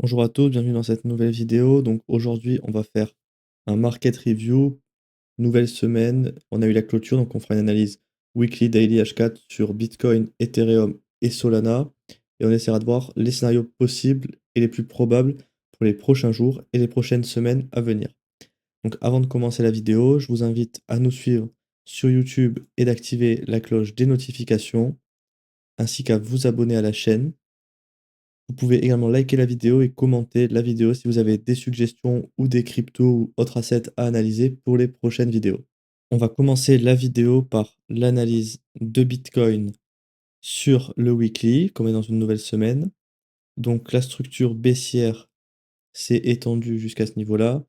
Bonjour à tous, bienvenue dans cette nouvelle vidéo. Donc aujourd'hui, on va faire un market review, nouvelle semaine. On a eu la clôture, donc on fera une analyse weekly, daily, H4 sur Bitcoin, Ethereum et Solana. Et on essaiera de voir les scénarios possibles et les plus probables pour les prochains jours et les prochaines semaines à venir. Donc avant de commencer la vidéo, je vous invite à nous suivre sur YouTube et d'activer la cloche des notifications, ainsi qu'à vous abonner à la chaîne. Vous pouvez également liker la vidéo et commenter la vidéo si vous avez des suggestions ou des cryptos ou autres assets à analyser pour les prochaines vidéos. On va commencer la vidéo par l'analyse de Bitcoin sur le weekly, comme on est dans une nouvelle semaine. Donc la structure baissière s'est étendue jusqu'à ce niveau-là.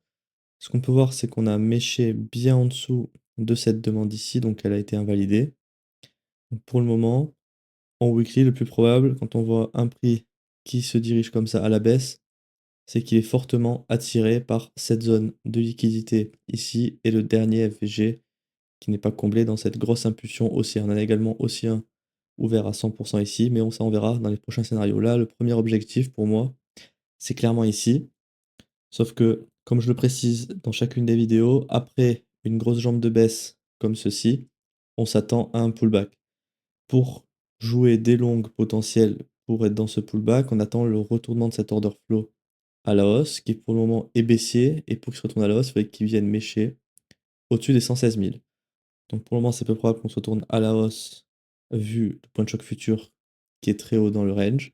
Ce qu'on peut voir, c'est qu'on a méché bien en dessous de cette demande ici, donc elle a été invalidée. Donc pour le moment, en weekly, le plus probable, quand on voit un prix qui se dirige comme ça à la baisse, c'est qu'il est fortement attiré par cette zone de liquidité ici et le dernier FVG qui n'est pas comblé dans cette grosse impulsion haussière. On a également aussi un ouvert à 100% ici, mais ça on verra dans les prochains scénarios. Là, le premier objectif pour moi, c'est clairement ici. Sauf que, comme je le précise dans chacune des vidéos, après une grosse jambe de baisse comme ceci, on s'attend à un pullback. Pour jouer des longues potentielles pour être dans ce pullback, on attend le retournement de cet order flow à la hausse, qui pour le moment est baissier, et pour qu'il se retourne à la hausse, il faudrait qu'il vienne mécher au-dessus des 116 000. Donc pour le moment, c'est peu probable qu'on se retourne à la hausse, vu le point de choc futur qui est très haut dans le range.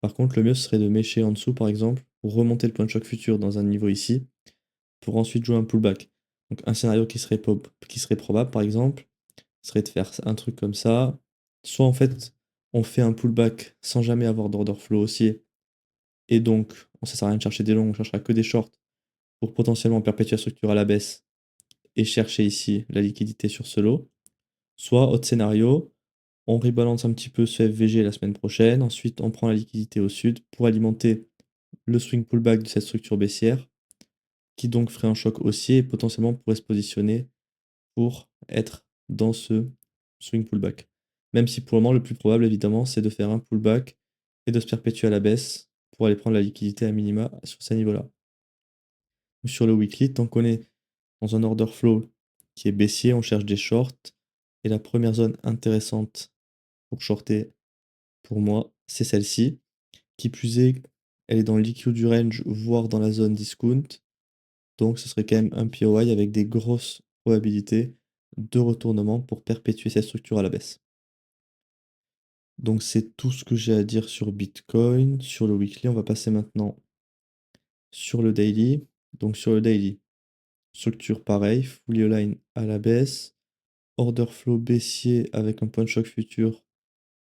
Par contre, le mieux, ce serait de mécher en dessous, par exemple, pour remonter le point de choc futur dans un niveau ici, pour ensuite jouer un pullback. Donc un scénario qui serait probable, par exemple, serait de faire un truc comme ça. Soit en fait, on fait un pullback sans jamais avoir d'order flow haussier, et donc ça sert à rien de chercher des longs, on cherchera que des shorts pour potentiellement perpétuer la structure à la baisse et chercher ici la liquidité sur ce lot. Soit, autre scénario, on rebalance un petit peu ce FVG la semaine prochaine, ensuite on prend la liquidité au sud pour alimenter le swing pullback de cette structure baissière, qui donc ferait un choc haussier et potentiellement pourrait se positionner pour être dans ce swing pullback. Même si pour le moment, le plus probable, évidemment, c'est de faire un pullback et de se perpétuer à la baisse pour aller prendre la liquidité à minima sur ces niveaux-là. Sur le weekly, tant qu'on est dans un order flow qui est baissier, on cherche des shorts. Et la première zone intéressante pour shorter, pour moi, c'est celle-ci. Qui plus est, elle est dans le liquide du range, voire dans la zone discount. Donc ce serait quand même un POI avec des grosses probabilités de retournement pour perpétuer cette structure à la baisse. Donc c'est tout ce que j'ai à dire sur Bitcoin. Sur le weekly, on va passer maintenant sur le daily. Donc sur le daily, structure pareil, fully align à la baisse, order flow baissier avec un point de choc futur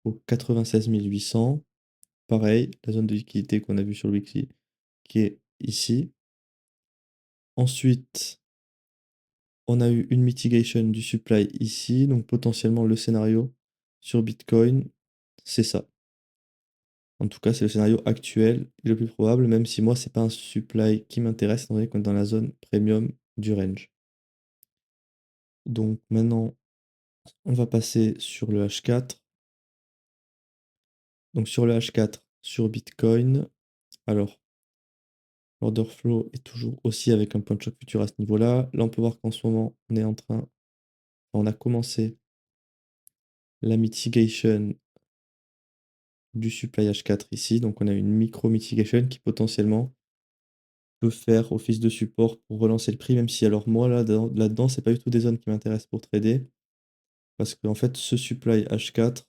au 96 800. Pareil, la zone de liquidité qu'on a vue sur le weekly qui est ici. Ensuite, on a eu une mitigation du supply ici, donc potentiellement le scénario sur Bitcoin, c'est ça. En tout cas, c'est le scénario actuel et le plus probable, même si moi, c'est pas un supply qui m'intéresse, étant donné qu'on est dans la zone premium du range. Donc maintenant, on va passer sur le H4. Donc sur le H4, sur Bitcoin, alors l'order flow est toujours aussi avec un point de choc futur à ce niveau-là. Là, on peut voir qu'en ce moment, on a commencé la mitigation du supply H4 ici. Donc on a une micro mitigation qui potentiellement peut faire office de support pour relancer le prix, même si alors moi là-dedans, c'est pas du tout des zones qui m'intéressent pour trader. Parce qu'en fait, ce supply H4,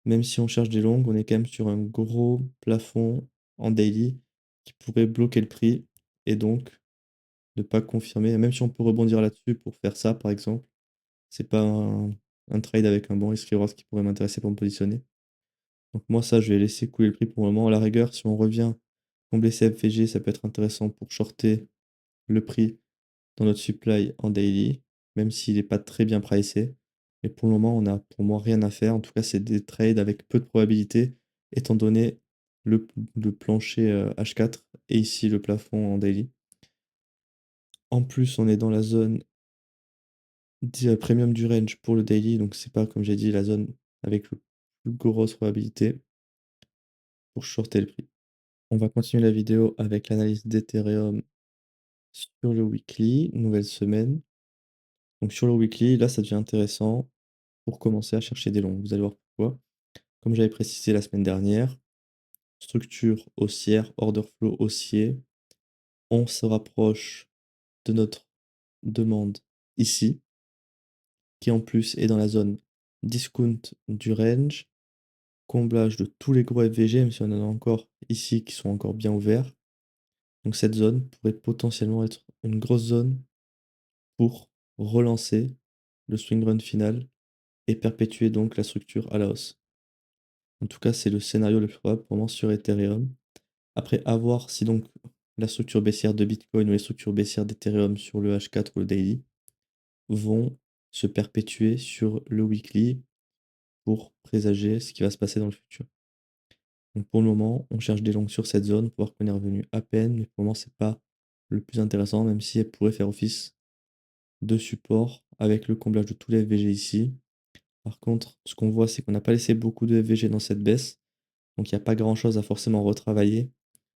même si on cherche des longues, on est quand même sur un gros plafond en daily qui pourrait bloquer le prix et donc ne pas confirmer. Même si on peut rebondir là-dessus pour faire ça, par exemple, c'est pas un trade avec un bon risque reward qui pourrait m'intéresser pour me positionner. Donc moi, ça, je vais laisser couler le prix pour le moment. À la rigueur, si on revient combler ces FVG, ça peut être intéressant pour shorter le prix dans notre supply en daily, même s'il n'est pas très bien pricé. Mais pour le moment, on n'a pour moi rien à faire. En tout cas, c'est des trades avec peu de probabilité, étant donné le plancher H4 et ici le plafond en daily. En plus, on est dans la zone premium du range pour le daily, donc c'est pas, comme j'ai dit, la zone avec le plus grosse probabilité pour shorter le prix. On va continuer la vidéo avec l'analyse d'Ethereum sur le weekly, nouvelle semaine. Donc sur le weekly, là, ça devient intéressant pour commencer à chercher des longs. Vous allez voir pourquoi. Comme j'avais précisé la semaine dernière, structure haussière, order flow haussier, on se rapproche de notre demande ici, qui en plus est dans la zone discount du range, comblage de tous les gros FVG, même si on en a encore ici qui sont encore bien ouverts. Donc cette zone pourrait potentiellement être une grosse zone pour relancer le swing run final et perpétuer donc la structure à la hausse. En tout cas, c'est le scénario le plus probable pour moi sur Ethereum. Après, à voir si donc la structure baissière de Bitcoin ou les structures baissières d'Ethereum sur le H4 ou le daily vont se perpétuer sur le weekly pour présager ce qui va se passer dans le futur. Donc pour le moment, on cherche des longues sur cette zone pour voir qu'on est revenu à peine, mais pour le moment, c'est pas le plus intéressant, même si elle pourrait faire office de support avec le comblage de tous les FVG ici. Par contre, ce qu'on voit, c'est qu'on n'a pas laissé beaucoup de FVG dans cette baisse, donc il n'y a pas grand-chose à forcément retravailler.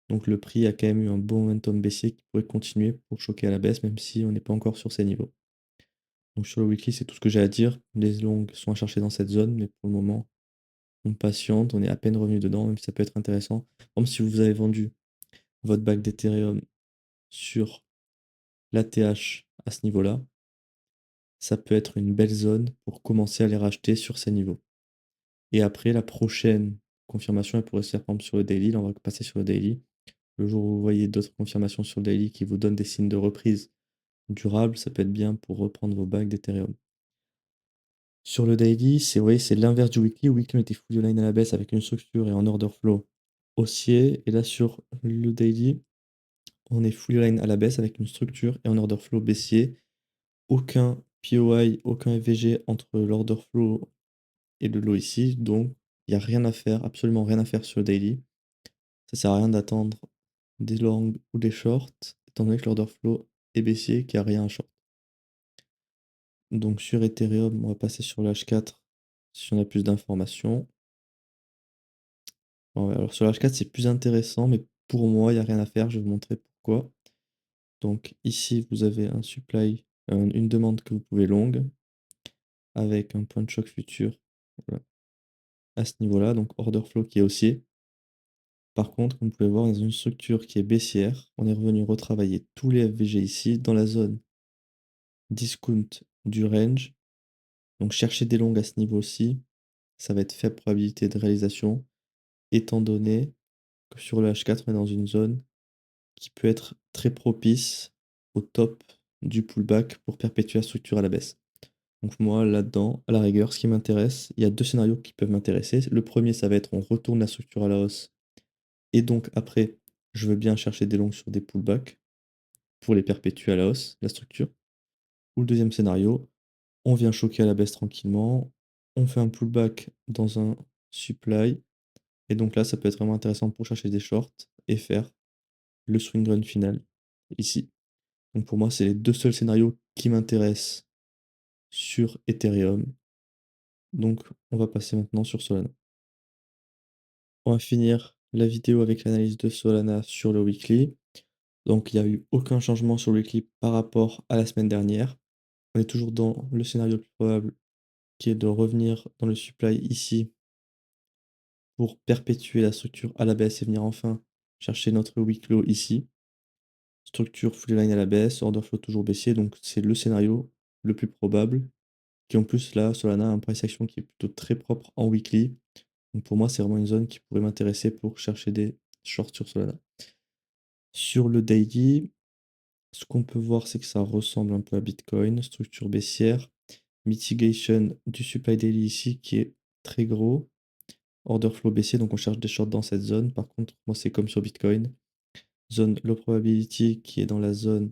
Donc le prix a quand même eu un bon momentum baissier qui pourrait continuer pour choquer à la baisse, même si on n'est pas encore sur ces niveaux. Donc sur le weekly, c'est tout ce que j'ai à dire. Les longues sont à chercher dans cette zone, mais pour le moment, on patiente, on est à peine revenu dedans, même si ça peut être intéressant. Par exemple, si vous avez vendu votre bac d'Ethereum sur l'ATH à ce niveau-là, ça peut être une belle zone pour commencer à les racheter sur ces niveaux. Et après, la prochaine confirmation, elle pourrait se faire par exemple sur le daily. Là, on va passer sur le daily. Le jour où vous voyez d'autres confirmations sur le daily qui vous donnent des signes de reprise durable, ça peut être bien pour reprendre vos bacs d'Ethereum. Sur le daily, c'est ouais, c'est l'inverse du weekly. Weekly, on était fully line à la baisse avec une structure et en order flow haussier. Et là, sur le daily, on est fully line à la baisse avec une structure et en order flow baissier. Aucun POI, aucun FVG entre l'order flow et le low ici. Donc, il n'y a rien à faire, absolument rien à faire sur le daily. Ça sert à rien d'attendre des longs ou des shorts, étant donné que l'order flow est baissier, qu'il n'y a rien à short. Donc sur Ethereum, on va passer sur le H4 si on a plus d'informations. Bon, ouais, alors sur le H4, c'est plus intéressant, mais pour moi, il n'y a rien à faire. Je vais vous montrer pourquoi. Donc ici, vous avez un supply, une demande que vous pouvez longue avec un point de choc futur voilà, à ce niveau-là, donc order flow qui est haussier. Par contre, comme vous pouvez voir, dans une structure qui est baissière, on est revenu retravailler tous les FVG ici dans la zone discount du range. Donc chercher des longues à ce niveau-ci, ça va être faible probabilité de réalisation, étant donné que sur le H4, on est dans une zone qui peut être très propice au top du pullback pour perpétuer la structure à la baisse. Donc moi, là-dedans, à la rigueur, ce qui m'intéresse, il y a deux scénarios qui peuvent m'intéresser. Le premier, ça va être on retourne la structure à la hausse, et donc après, je veux bien chercher des longues sur des pullbacks pour les perpétuer à la hausse, la structure. Ou le deuxième scénario, on vient choquer à la baisse tranquillement, on fait un pullback dans un supply, et donc là, ça peut être vraiment intéressant pour chercher des shorts et faire le swing run final ici. Donc pour moi, c'est les deux seuls scénarios qui m'intéressent sur Ethereum. Donc on va passer maintenant sur Solana. On va finir la vidéo avec l'analyse de Solana sur le weekly. Donc il n'y a eu aucun changement sur le weekly par rapport à la semaine dernière. On est toujours dans le scénario le plus probable qui est de revenir dans le supply ici pour perpétuer la structure à la baisse et venir enfin chercher notre week low ici. Structure full line à la baisse, order flow toujours baissier, donc c'est le scénario le plus probable. Qui en plus là, Solana a un price action qui est plutôt très propre en weekly. Donc pour moi, c'est vraiment une zone qui pourrait m'intéresser pour chercher des shorts sur Solana. Sur le daily, ce qu'on peut voir, c'est que ça ressemble un peu à Bitcoin, structure baissière, mitigation du supply daily ici qui est très gros. Order flow baissier, donc on cherche des shorts dans cette zone. Par contre, moi, c'est comme sur Bitcoin. Zone low probability qui est dans la zone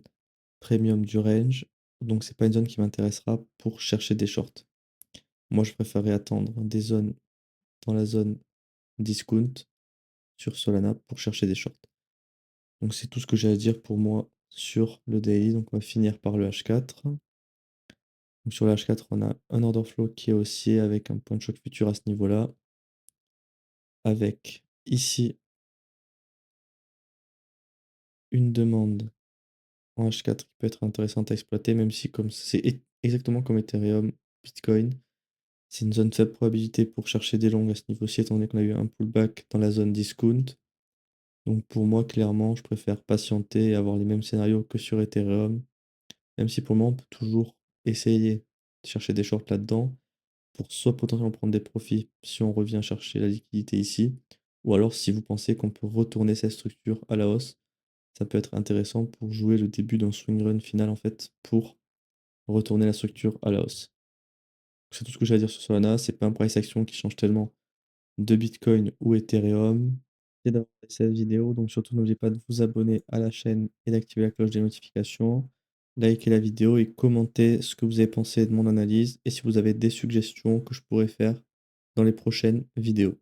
premium du range. Donc, c'est pas une zone qui m'intéressera pour chercher des shorts. Moi, je préférerais attendre des zones dans la zone discount sur Solana pour chercher des shorts. Donc, c'est tout ce que j'ai à dire pour moi sur le daily. Donc, on va finir par le H4. Donc, sur le H4, on a un order flow qui est haussier avec un point de choc futur à ce niveau-là. Avec ici une demande en H4 qui peut être intéressante à exploiter, même si comme c'est exactement comme Ethereum, Bitcoin, c'est une zone de faible probabilité pour chercher des longues à ce niveau-ci, étant donné qu'on a eu un pullback dans la zone discount. Donc pour moi, clairement, je préfère patienter et avoir les mêmes scénarios que sur Ethereum, même si pour le moment, on peut toujours essayer de chercher des shorts là-dedans pour soit potentiellement prendre des profits si on revient chercher la liquidité ici, ou alors si vous pensez qu'on peut retourner cette structure à la hausse, ça peut être intéressant pour jouer le début d'un swing run final en fait, pour retourner la structure à la hausse. C'est tout ce que j'ai à dire sur Solana, c'est pas un price action qui change tellement de Bitcoin ou Ethereum. Et d'avoir fait cette vidéo, donc surtout n'oubliez pas de vous abonner à la chaîne et d'activer la cloche des notifications. Likez la vidéo et commentez ce que vous avez pensé de mon analyse et si vous avez des suggestions que je pourrais faire dans les prochaines vidéos.